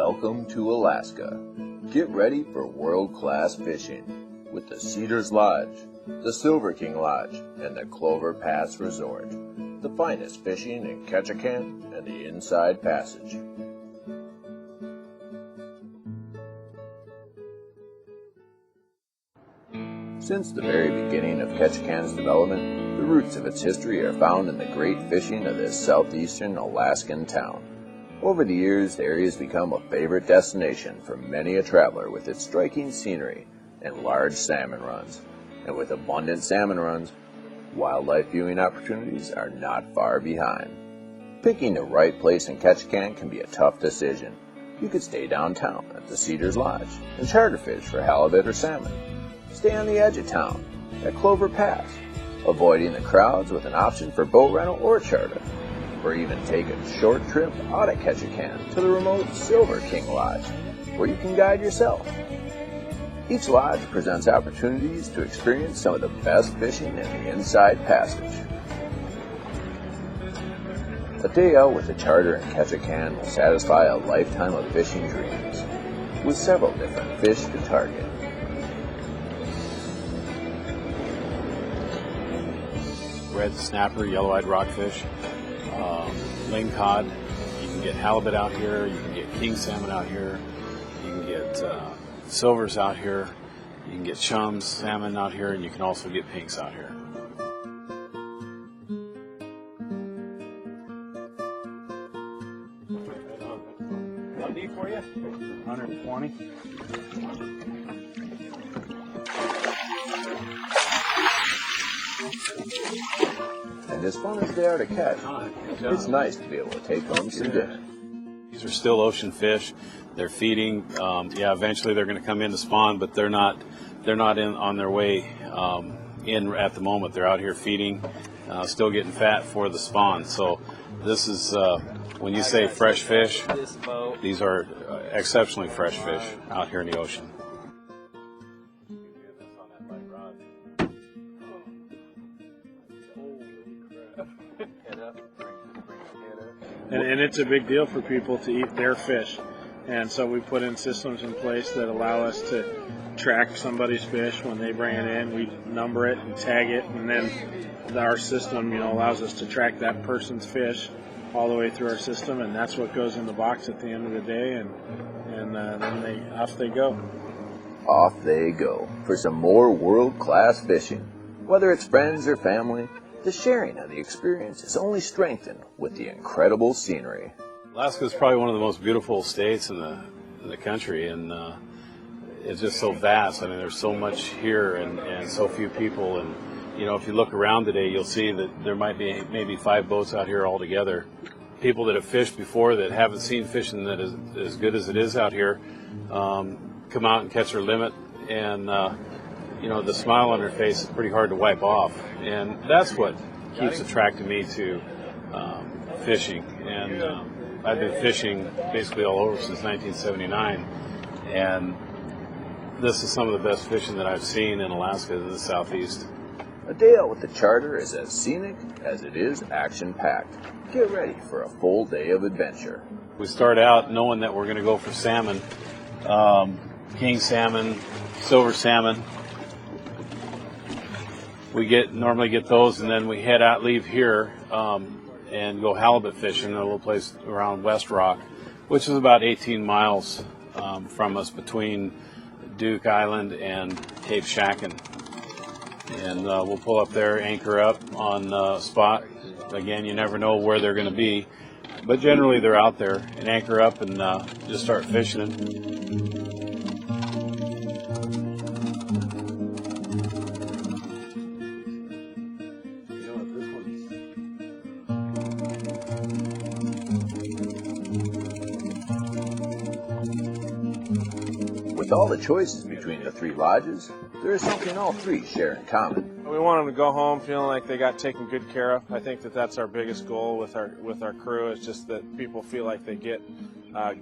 Welcome to Alaska. Get ready for world-class fishing with the Cedars Lodge, the Silver King Lodge, and the Clover Pass Resort. The finest fishing in Ketchikan and the Inside Passage. Since the very beginning of Ketchikan's development, the roots of its history are found in the great fishing of this southeastern Alaskan town. Over the years, the area has become a favorite destination for many a traveler with its striking scenery and large salmon runs. And with abundant salmon runs, wildlife viewing opportunities are not far behind. Picking the right place in Ketchikan can be a tough decision. You could stay downtown at the Cedars Lodge and charter fish for halibut or salmon. Stay on the edge of town at Clover Pass, avoiding the crowds with an option for boat rental or charter. Or even take a short trip out of Ketchikan to the remote Silver King Lodge, where you can guide yourself. Each lodge presents opportunities to experience some of the best fishing in the Inside Passage. A day out with a charter in Ketchikan will satisfy a lifetime of fishing dreams, with several different fish to target. Red snapper, yellow-eyed rockfish, lingcod. You can get halibut out here. You can get king salmon out here. You can get silvers out here. You can get chums, salmon out here, and you can also get pinks out here. How deep for you? 120. And as fun as they are to catch, it's nice to be able to take home some dinner. These are still ocean fish. They're feeding. Eventually they're going to come in to spawn, but they're not in on their way in at the moment. They're out here feeding, still getting fat for the spawn. So this is when you say fresh fish, these are exceptionally fresh fish out here in the ocean. And it's a big deal for people to eat their fish. And so we put in systems in place that allow us to track somebody's fish when they bring it in. We number it and tag it, and then our system, allows us to track that person's fish all the way through our system, and that's what goes in the box at the end of the day, and then off they go. Off they go for some more world-class fishing. Whether it's friends or family, the sharing of the experience is only strengthened with the incredible scenery. Alaska is probably one of the most beautiful states in the country, and it's just so vast. I mean, there's so much here and so few people. And if you look around today, you'll see that there might be maybe 5 boats out here altogether. People that have fished before that haven't seen fishing that is as good as it is out here come out and catch their limit, and the smile on their face is pretty hard to wipe off, and that's what keeps attracting me to fishing. And I've been fishing basically all over since 1979, and this is some of the best fishing that I've seen in Alaska in the southeast. A day out with the charter is as scenic as it is action-packed. Get ready for a full day of adventure. We start out knowing that we're going to go for salmon, king salmon, silver salmon. We normally get those, and then we leave here and go halibut fishing in a little place around West Rock, which is about 18 miles from us between Duke Island and Cape Shacken. And we'll pull up there, anchor up on spot. Again, you never know where they're going to be, but generally they're out there, and anchor up and just start fishing. With all the choices between the 3 lodges, there is something all 3 share in common. We want them to go home feeling like they got taken good care of. I think that's our biggest goal with our crew. It's just that people feel like they get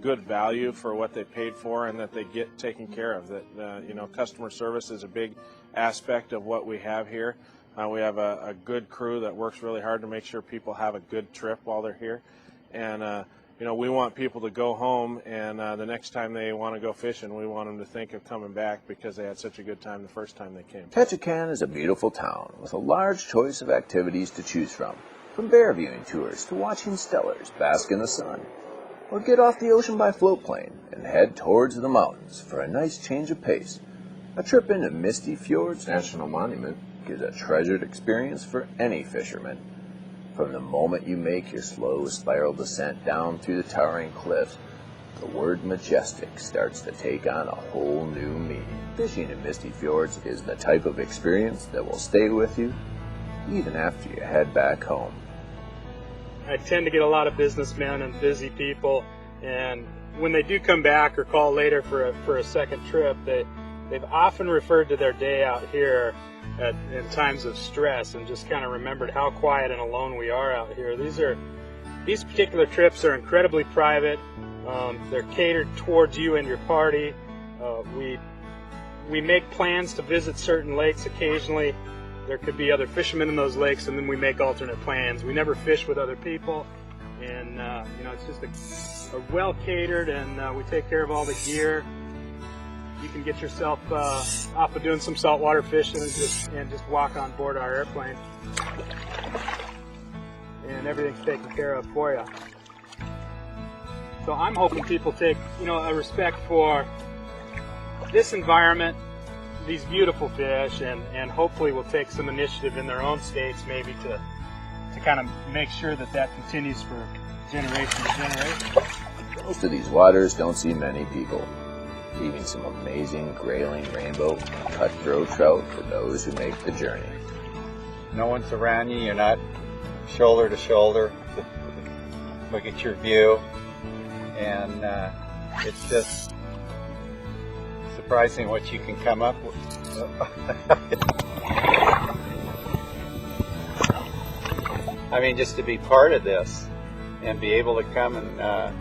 good value for what they paid for, and that they get taken care of. That customer service is a big aspect of what we have here. We have a good crew that works really hard to make sure people have a good trip while they're here, and we want people to go home, and the next time they want to go fishing, we want them to think of coming back because they had such a good time the first time they came. Ketchikan is a beautiful town with a large choice of activities to choose from bear viewing tours to watching stellars bask in the sun, or get off the ocean by float plane and head towards the mountains for a nice change of pace. A trip into Misty Fjords National Monument gives a treasured experience for any fisherman. From the moment you make your slow spiral descent down through the towering cliffs, the word majestic starts to take on a whole new meaning. Fishing in Misty Fjords is the type of experience that will stay with you even after you head back home. I tend to get a lot of businessmen and busy people, and when they do come back or call later for a second trip, they've often referred to their day out here in times of stress and just kind of remembered how quiet and alone we are out here. These particular trips are incredibly private. They're catered towards you and your party. We make plans to visit certain lakes occasionally. There could be other fishermen in those lakes, and then we make alternate plans. We never fish with other people, and it's just a well catered, and we take care of all the gear. You can get yourself off of doing some saltwater fishing and just walk on board our airplane, and everything's taken care of for you. So I'm hoping people take a respect for this environment, these beautiful fish, and hopefully will take some initiative in their own states maybe to kind of make sure that continues for generation to generation. Most of these waters don't see many people, leaving some amazing grayling rainbow and cutthroat trout for those who make the journey. No one's around you, you're not shoulder to shoulder. Look at your view, and it's just surprising what you can come up with. I mean, just to be part of this and be able to come and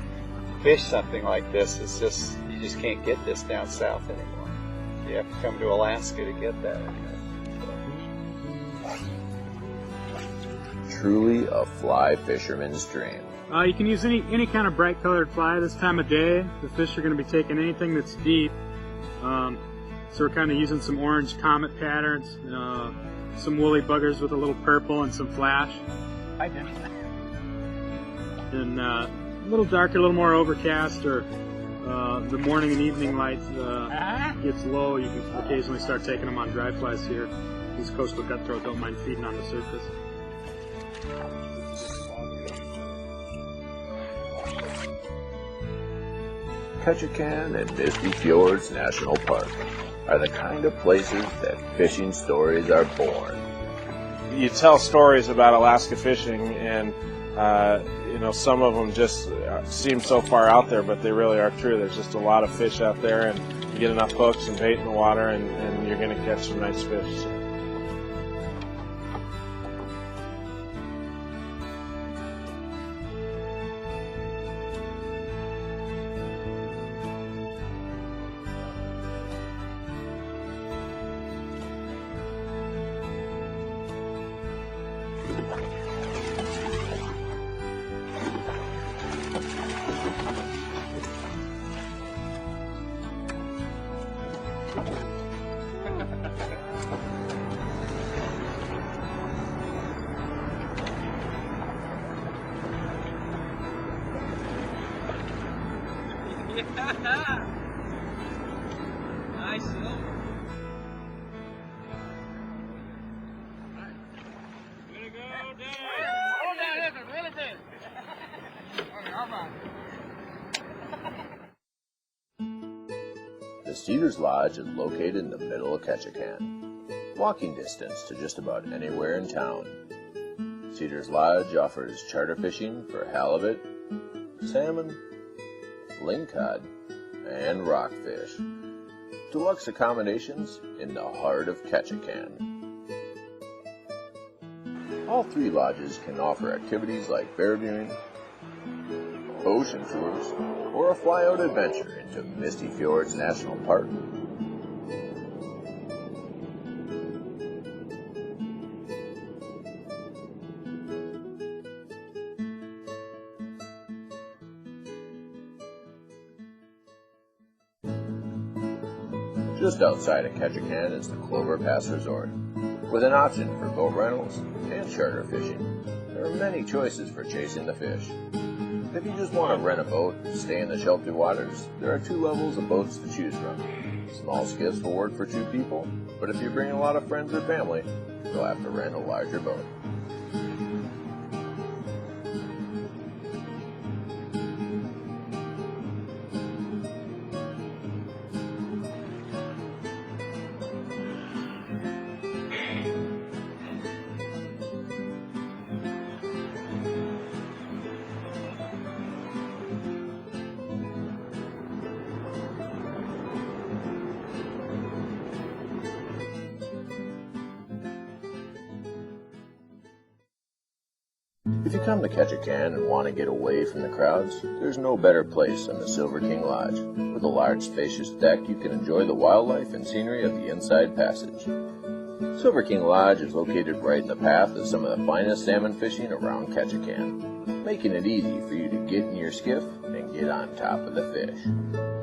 fish something like this is just, you just can't get this down south anymore. You have to come to Alaska to get that. Truly a fly fisherman's dream. You can use any kind of bright colored fly this time of day. The fish are going to be taking anything that's deep. So we're kind of using some orange comet patterns, some woolly buggers with a little purple and some flash. I did. And a little darker, a little more overcast, or the morning and evening light gets low, you can occasionally start taking them on dry flies here. These coastal cutthroat don't mind feeding on the surface. Ketchikan and Misty Fjords National Park are the kind of places that fishing stories are born. You tell stories about Alaska fishing, and some of them just seem so far out there, but they really are true. There's just a lot of fish out there, and you get enough hooks and bait in the water, and you're going to catch some nice fish. Nice silver. Way to go, Dave. Hold down, listen, really big. Okay, how about it? The Cedars Lodge is located in the middle of Ketchikan, walking distance to just about anywhere in town. Cedars Lodge offers charter fishing for halibut, salmon, lingcod, and rockfish. Deluxe accommodations in the heart of Ketchikan. All three lodges can offer activities like bear viewing, ocean tours, or a fly-out adventure into Misty Fjords National Park. Just outside of Ketchikan is the Clover Pass Resort, with an option for boat rentals and charter fishing. There are many choices for chasing the fish. If you just want to rent a boat and stay in the sheltered waters, there are 2 levels of boats to choose from. Small skiffs will work for 2 people, but if you bring a lot of friends or family, you'll have to rent a larger boat. If you come to Ketchikan and want to get away from the crowds, there's no better place than the Silver King Lodge. With a large spacious deck, you can enjoy the wildlife and scenery of the inside passage. Silver King Lodge is located right in the path of some of the finest salmon fishing around Ketchikan, making it easy for you to get in your skiff and get on top of the fish.